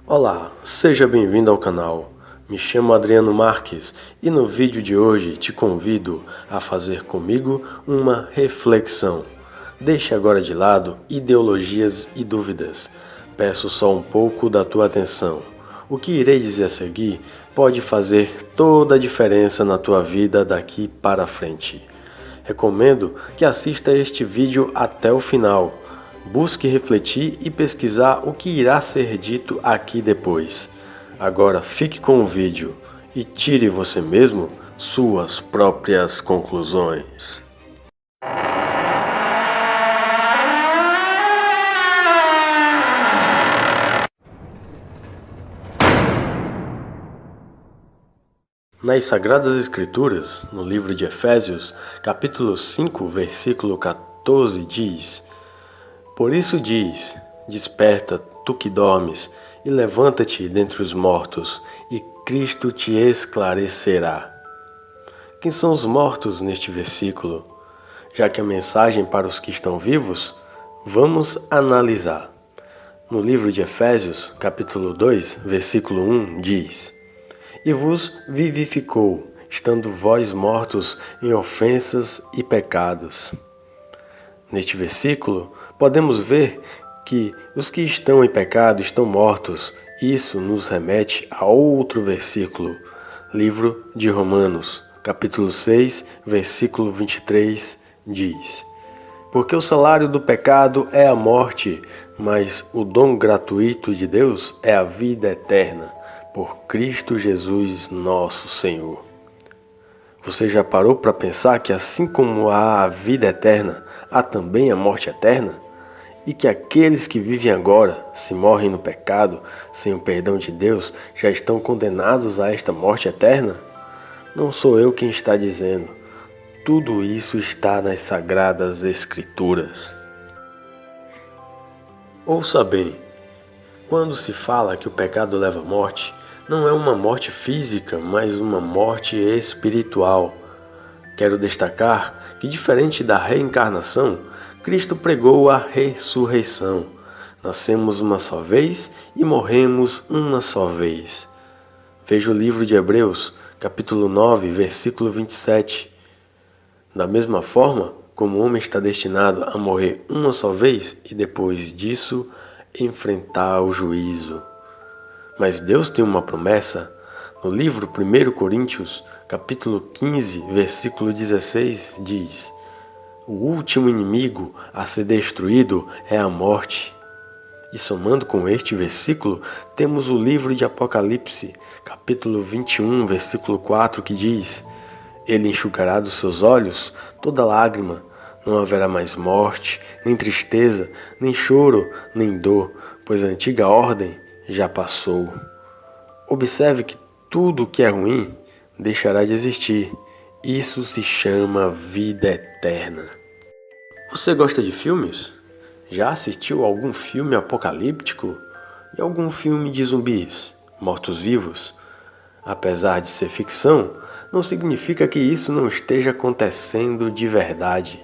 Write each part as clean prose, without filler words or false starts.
Olá, seja bem-vindo ao canal. Me chamo Adriano Marques e no vídeo de hoje te convido a fazer comigo uma reflexão. Deixe agora de lado ideologias e dúvidas. Peço só um pouco da tua atenção. O que irei dizer a seguir pode fazer toda a diferença na tua vida daqui para frente. Recomendo que assista este vídeo até o final. Busque refletir e pesquisar o que irá ser dito aqui depois. Agora fique com o vídeo e tire você mesmo suas próprias conclusões. Nas Sagradas Escrituras, no livro de Efésios, capítulo 5, versículo 14, diz: Por isso diz, desperta, tu que dormes, e levanta-te dentre os mortos, e Cristo te esclarecerá. Quem são os mortos neste versículo? Já que a mensagem para os que estão vivos, vamos analisar. No livro de Efésios, capítulo 2, versículo 1, diz: E vos vivificou, estando vós mortos em ofensas e pecados. Neste versículo, podemos ver que os que estão em pecado estão mortos. Isso nos remete a outro versículo, livro de Romanos, capítulo 6, versículo 23, diz: Porque o salário do pecado é a morte, mas o dom gratuito de Deus é a vida eterna, por Cristo Jesus nosso Senhor. Você já parou para pensar que assim como há a vida eterna, há também a morte eterna? E que aqueles que vivem agora, se morrem no pecado, sem o perdão de Deus, já estão condenados a esta morte eterna? Não sou eu quem está dizendo. Tudo isso está nas Sagradas Escrituras. Ouça bem, quando se fala que o pecado leva à morte, não é uma morte física, mas uma morte espiritual. Quero destacar que, diferente da reencarnação, Cristo pregou a ressurreição. Nascemos uma só vez e morremos uma só vez. Veja o livro de Hebreus, capítulo 9, versículo 27. Da mesma forma como o homem está destinado a morrer uma só vez e depois disso enfrentar o juízo. Mas Deus tem uma promessa. No livro 1 Coríntios, capítulo 15, versículo 16, diz: O último inimigo a ser destruído é a morte. E somando com este versículo, temos o livro de Apocalipse, capítulo 21, versículo 4, que diz: Ele enxugará dos seus olhos toda lágrima, não haverá mais morte, nem tristeza, nem choro, nem dor, pois a antiga ordem já passou. Observe que tudo o que é ruim deixará de existir. Isso se chama vida eterna. Você gosta de filmes? Já assistiu a algum filme apocalíptico? E algum filme de zumbis, mortos-vivos? Apesar de ser ficção, não significa que isso não esteja acontecendo de verdade.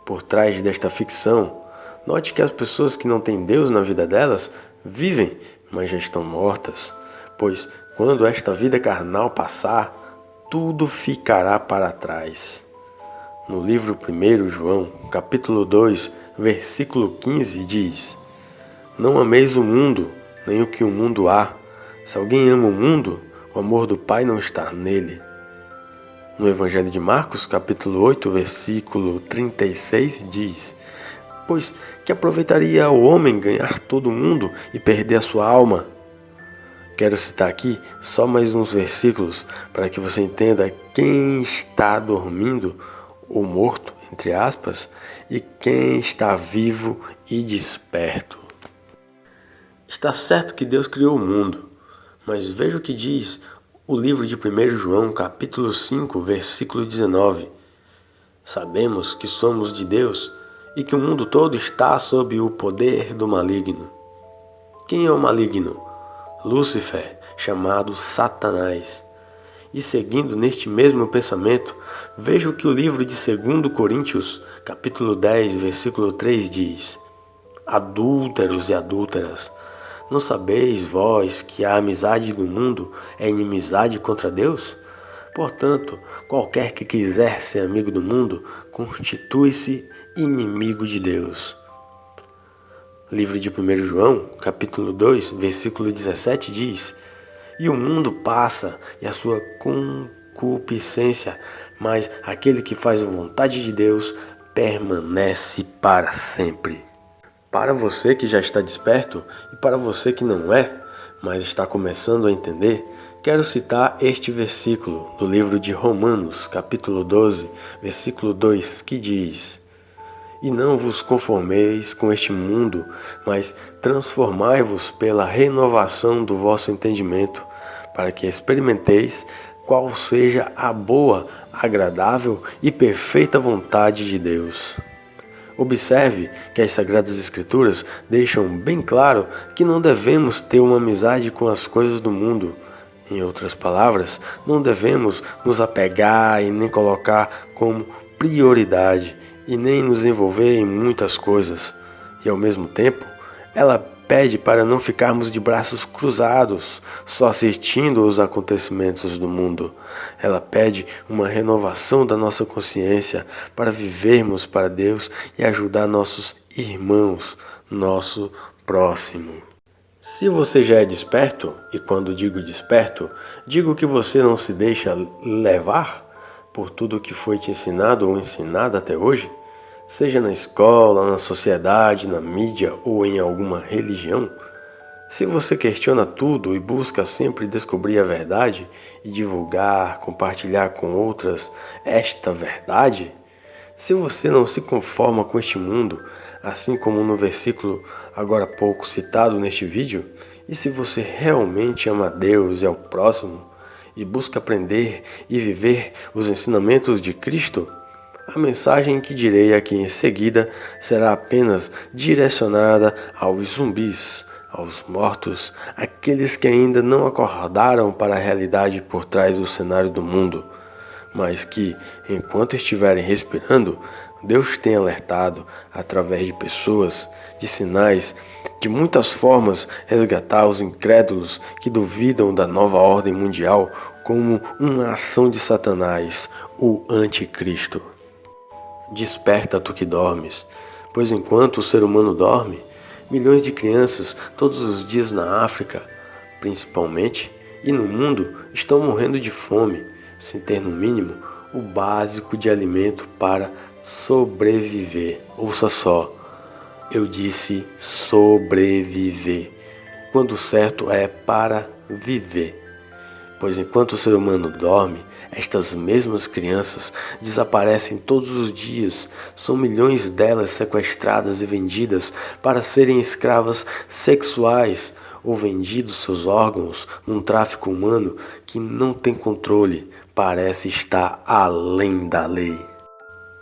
Por trás desta ficção, note que as pessoas que não têm Deus na vida delas vivem, mas já estão mortas, pois quando esta vida carnal passar, tudo ficará para trás. No livro 1 João, capítulo 2, versículo 15, diz: Não ameis o mundo, nem o que o mundo há. Se alguém ama o mundo, o amor do Pai não está nele. No Evangelho de Marcos, capítulo 8, versículo 36, diz: Pois que aproveitaria o homem ganhar todo o mundo e perder a sua alma? Quero citar aqui só mais uns versículos para que você entenda quem está dormindo ou morto, entre aspas, e quem está vivo e desperto. Está certo que Deus criou o mundo, mas veja o que diz o livro de 1 João, capítulo 5, versículo 19. Sabemos que somos de Deus e que o mundo todo está sob o poder do maligno. Quem é o maligno? Lúcifer, chamado Satanás. E seguindo neste mesmo pensamento, veja o que o livro de 2 Coríntios, capítulo 10, versículo 3 diz: Adúlteros e adúlteras, Não sabeis vós que a amizade do mundo é inimizade contra Deus? Portanto, qualquer que quiser ser amigo do mundo, constitui-se inimigo de Deus. Livro de 1 João, capítulo 2, versículo 17 diz: E o mundo passa e a sua concupiscência, mas aquele que faz a vontade de Deus permanece para sempre. Para você que já está desperto e para você que não é, mas está começando a entender, quero citar este versículo do livro de Romanos, capítulo 12, versículo 2, que diz: E não vos conformeis com este mundo, mas transformai-vos pela renovação do vosso entendimento, para que experimenteis qual seja a boa, agradável e perfeita vontade de Deus. Observe que as Sagradas Escrituras deixam bem claro que não devemos ter uma amizade com as coisas do mundo. Em outras palavras, não devemos nos apegar e nem colocar como prioridade e nem nos envolver em muitas coisas. E ao mesmo tempo, ela pede para não ficarmos de braços cruzados, só assistindo aos acontecimentos do mundo. Ela pede uma renovação da nossa consciência para vivermos para Deus e ajudar nossos irmãos, nosso próximo. Se você já é desperto, e quando digo desperto, digo que você não se deixa levar por tudo que foi te ensinado ou ensinado até hoje, seja na escola, na sociedade, na mídia ou em alguma religião, se você questiona tudo e busca sempre descobrir a verdade e divulgar, compartilhar com outras esta verdade, se você não se conforma com este mundo, assim como no versículo agora há pouco citado neste vídeo, e se você realmente ama a Deus e ao próximo, e busca aprender e viver os ensinamentos de Cristo, a mensagem que direi aqui em seguida será apenas direcionada aos zumbis, aos mortos, aqueles que ainda não acordaram para a realidade por trás do cenário do mundo, mas que, enquanto estiverem respirando, Deus tem alertado, através de pessoas, de sinais, de muitas formas, resgatar os incrédulos que duvidam da nova ordem mundial como uma ação de Satanás, o Anticristo. Desperta, tu que dormes, pois enquanto o ser humano dorme, milhões de crianças todos os dias na África, principalmente, e no mundo estão morrendo de fome, sem ter no mínimo o básico de alimento para sobreviver. Ouça só, eu disse sobreviver, quando o certo é para viver. Pois enquanto o ser humano dorme, estas mesmas crianças desaparecem todos os dias. São milhões delas sequestradas e vendidas para serem escravas sexuais ou vendidos seus órgãos num tráfico humano que não tem controle, parece estar além da lei.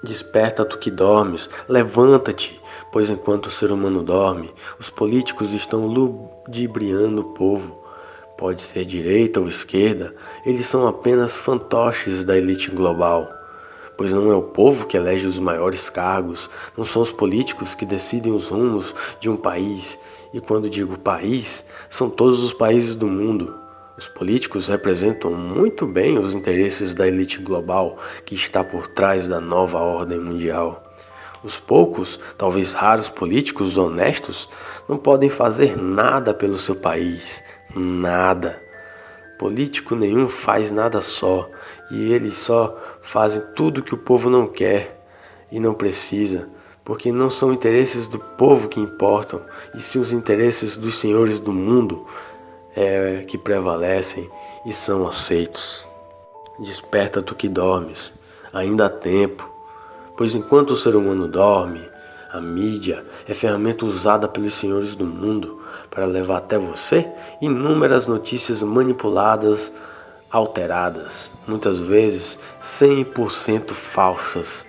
Desperta, tu que dormes, levanta-te, pois enquanto o ser humano dorme, os políticos estão ludibriando o povo. Pode ser direita ou esquerda, eles são apenas fantoches da elite global. Pois não é o povo que elege os maiores cargos, não são os políticos que decidem os rumos de um país. E quando digo país, são todos os países do mundo. Os políticos representam muito bem os interesses da elite global que está por trás da nova ordem mundial. Os poucos, talvez raros políticos honestos não podem fazer nada pelo seu país. Nada. Político nenhum faz nada só, e eles só fazem tudo que o povo não quer e não precisa, porque não são interesses do povo que importam, e sim os interesses dos senhores do mundo que prevalecem e são aceitos. Desperta, tu que dormes, ainda há tempo, pois enquanto o ser humano dorme, a mídia é ferramenta usada pelos senhores do mundo para levar até você inúmeras notícias manipuladas, alteradas, muitas vezes 100% falsas.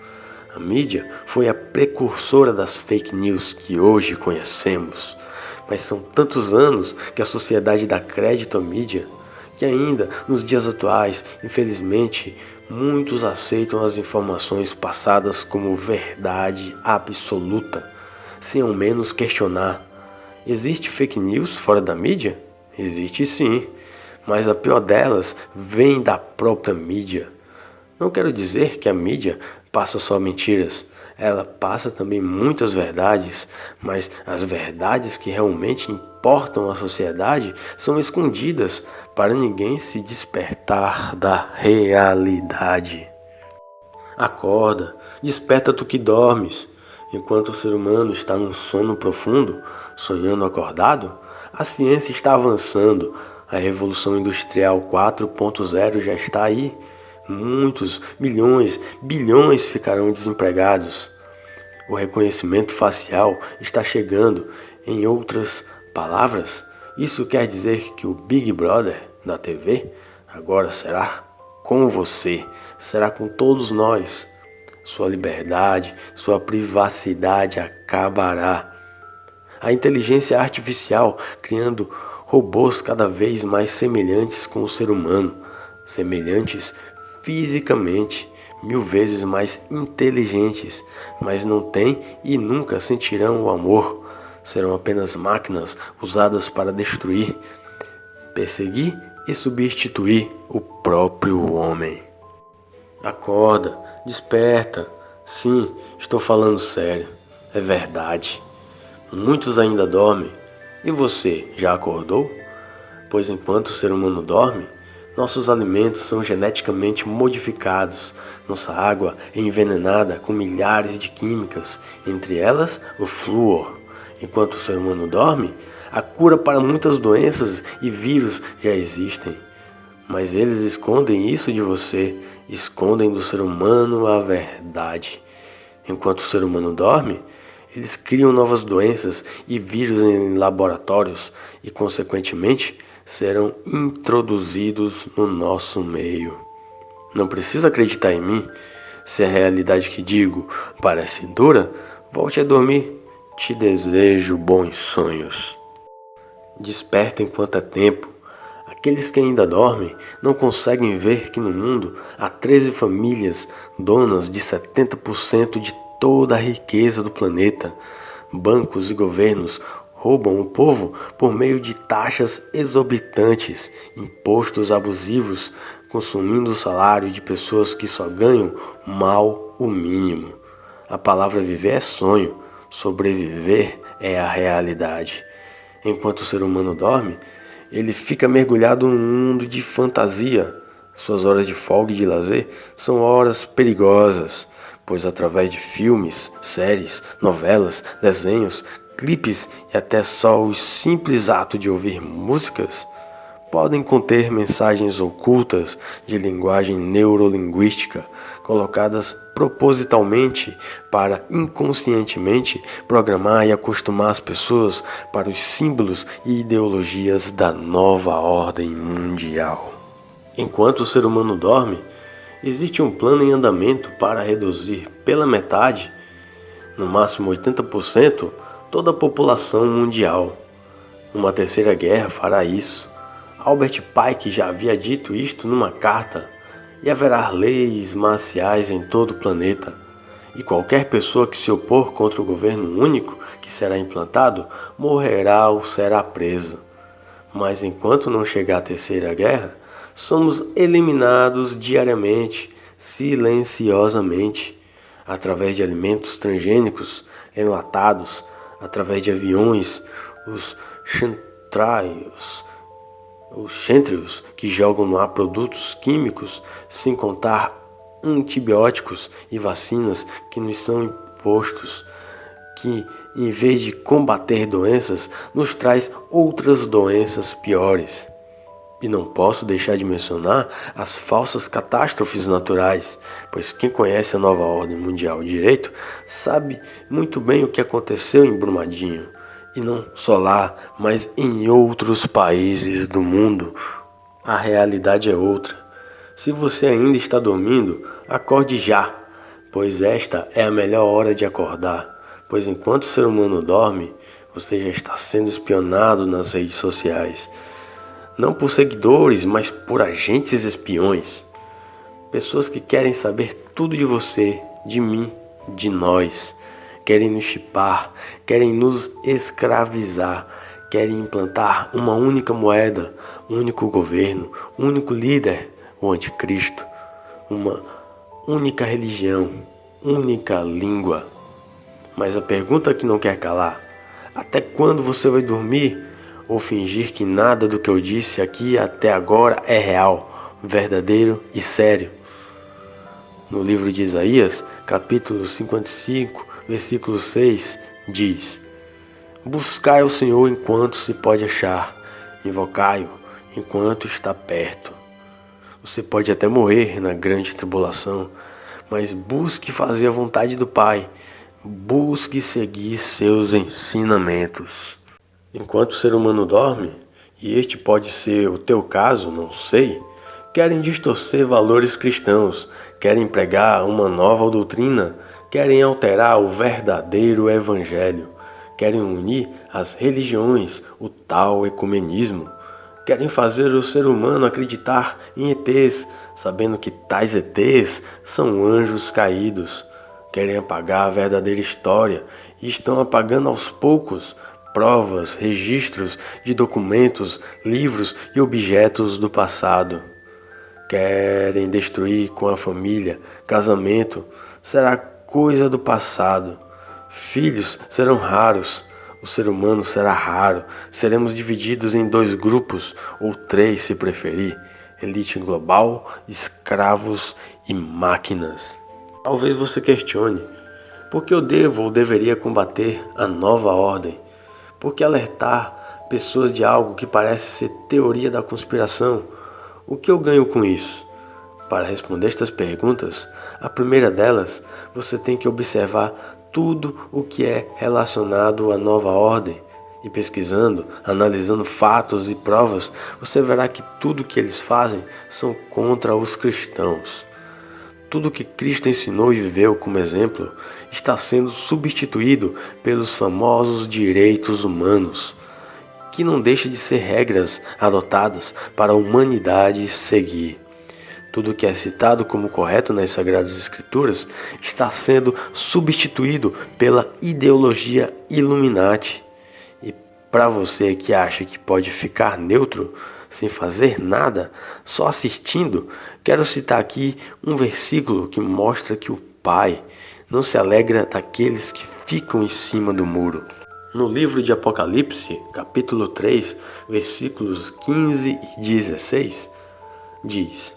A mídia foi a precursora das fake news que hoje conhecemos, mas são tantos anos que a sociedade dá crédito à mídia que ainda nos dias atuais, infelizmente, muitos aceitam as informações passadas como verdade absoluta, sem ao menos questionar. Existe fake news fora da mídia? Existe sim, mas a pior delas vem da própria mídia. Não quero dizer que a mídia passa só mentiras. Ela passa também muitas verdades, mas as verdades que realmente importam à sociedade são escondidas para ninguém se despertar da realidade. Acorda, desperta tu que dormes. Enquanto o ser humano está num sono profundo, sonhando acordado, a ciência está avançando. A Revolução Industrial 4.0 já está aí. Muitos, milhões, bilhões ficarão desempregados. O reconhecimento facial está chegando. Em outras palavras, isso quer dizer que o Big Brother da TV agora será com você, será com todos nós. Sua liberdade, sua privacidade acabará. A inteligência artificial criando robôs cada vez mais semelhantes com o ser humano, semelhantes fisicamente, 1000 vezes mais inteligentes, mas não têm e nunca sentirão o amor. Serão apenas máquinas usadas para destruir, perseguir e substituir o próprio homem. Acorda, desperta. Sim, estou falando sério. É verdade. Muitos ainda dormem. E você, já acordou? Pois enquanto o ser humano dorme, nossos alimentos são geneticamente modificados. Nossa água é envenenada com milhares de químicas, entre elas o flúor. Enquanto o ser humano dorme, a cura para muitas doenças e vírus já existem. Mas eles escondem isso de você, escondem do ser humano a verdade. Enquanto o ser humano dorme, eles criam novas doenças e vírus em laboratórios e, consequentemente, serão introduzidos no nosso meio. Não precisa acreditar em mim. Se a realidade que digo parece dura, volte a dormir. Te desejo bons sonhos. Desperta enquanto é tempo. Aqueles que ainda dormem não conseguem ver que no mundo há 13 famílias donas de 70% de toda a riqueza do planeta. Bancos e governos roubam o povo por meio de taxas exorbitantes, impostos abusivos, consumindo o salário de pessoas que só ganham mal o mínimo. A palavra viver é sonho, sobreviver é a realidade. Enquanto o ser humano dorme, ele fica mergulhado num mundo de fantasia. Suas horas de folga e de lazer são horas perigosas, pois através de filmes, séries, novelas, desenhos, clipes e até só o simples ato de ouvir músicas podem conter mensagens ocultas de linguagem neurolinguística colocadas propositalmente para inconscientemente programar e acostumar as pessoas para os símbolos e ideologias da nova ordem mundial. Enquanto o ser humano dorme, existe um plano em andamento para reduzir pela metade, no máximo 80%, toda a população mundial. Uma terceira guerra fará isso. Albert Pike já havia dito isto numa carta, e haverá leis marciais em todo o planeta, e qualquer pessoa que se opor contra o governo único que será implantado morrerá ou será preso. Mas enquanto não chegar a terceira guerra, somos eliminados diariamente, silenciosamente, através de alimentos transgênicos enlatados, através de aviões, os chemtrails que jogam no ar produtos químicos, sem contar antibióticos e vacinas que nos são impostos, que em vez de combater doenças, nos traz outras doenças piores. E não posso deixar de mencionar as falsas catástrofes naturais, pois quem conhece a nova ordem mundial direito sabe muito bem o que aconteceu em Brumadinho. E não só lá, mas em outros países do mundo. A realidade é outra. Se você ainda está dormindo, acorde já, pois esta é a melhor hora de acordar. Pois enquanto o ser humano dorme, você já está sendo espionado nas redes sociais. Não por seguidores, mas por agentes espiões. Pessoas que querem saber tudo de você, de mim, de nós. querem nos chipar, querem nos escravizar, querem implantar uma única moeda, um único governo, um único líder, o anticristo, uma única religião, única língua. Mas a pergunta que não quer calar: até quando você vai dormir ou fingir que nada do que eu disse aqui até agora é real, verdadeiro e sério? No livro de Isaías, capítulo 55, versículo 6, diz: buscai o Senhor enquanto se pode achar, invocai-o enquanto está perto. Você pode até morrer na grande tribulação, mas busque fazer a vontade do Pai, busque seguir seus ensinamentos. Enquanto o ser humano dorme, e este pode ser o teu caso, não sei, querem distorcer valores cristãos, querem pregar uma nova doutrina, querem alterar o verdadeiro evangelho, querem unir as religiões, o tal ecumenismo, querem fazer o ser humano acreditar em ETs, sabendo que tais ETs são anjos caídos, querem apagar a verdadeira história e estão apagando aos poucos provas, registros de documentos, livros e objetos do passado. Querem destruir com a família, casamento será coisa do passado, filhos serão raros, o ser humano será raro, seremos divididos em 2 grupos, ou 3 se preferir, elite global, escravos e máquinas. Talvez você questione, por que eu devo ou deveria combater a nova ordem? Por que alertar pessoas de algo que parece ser teoria da conspiração? O que eu ganho com isso? Para responder estas perguntas, a primeira delas, você tem que observar tudo o que é relacionado à nova ordem. E pesquisando, analisando fatos e provas, você verá que tudo que eles fazem são contra os cristãos. Tudo que Cristo ensinou e viveu como exemplo está sendo substituído pelos famosos direitos humanos, que não deixa de ser regras adotadas para a humanidade seguir. Tudo que é citado como correto nas Sagradas Escrituras está sendo substituído pela ideologia Illuminati. E para você que acha que pode ficar neutro, sem fazer nada, só assistindo, quero citar aqui um versículo que mostra que o Pai não se alegra daqueles que ficam em cima do muro. No livro de Apocalipse, capítulo 3, versículos 15 e 16, diz: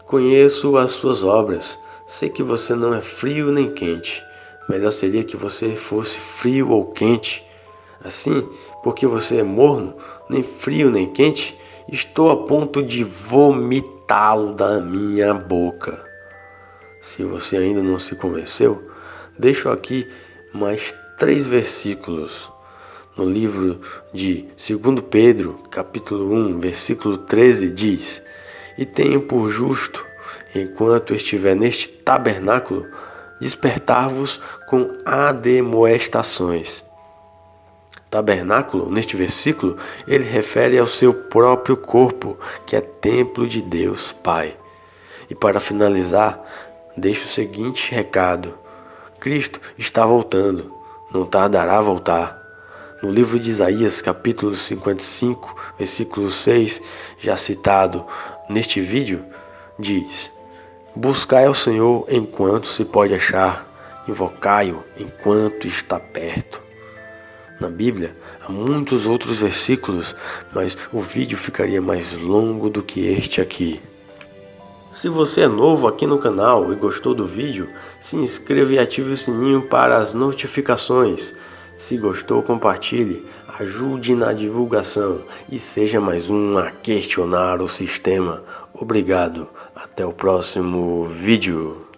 conheço as suas obras, sei que você não é frio nem quente. Melhor seria que você fosse frio ou quente. Assim, porque você é morno, nem frio nem quente, estou a ponto de vomitá-lo da minha boca. Se você ainda não se convenceu, deixo aqui mais 3 versículos. No livro de 2 Pedro, capítulo 1, versículo 13, diz: e tenho por justo, enquanto estiver neste tabernáculo, despertar-vos com admoestações. Tabernáculo, neste versículo, ele refere ao seu próprio corpo, que é templo de Deus Pai. E para finalizar, deixo o seguinte recado: Cristo está voltando, não tardará a voltar. No livro de Isaías, capítulo 55, versículo 6, já citado neste vídeo, diz: buscai ao Senhor enquanto se pode achar, invocai-o enquanto está perto. Na Bíblia, há muitos outros versículos, mas o vídeo ficaria mais longo do que este aqui. Se você é novo aqui no canal e gostou do vídeo, se inscreva e ative o sininho para as notificações. Se gostou, compartilhe, ajude na divulgação e seja mais um a questionar o sistema. Obrigado, até o próximo vídeo.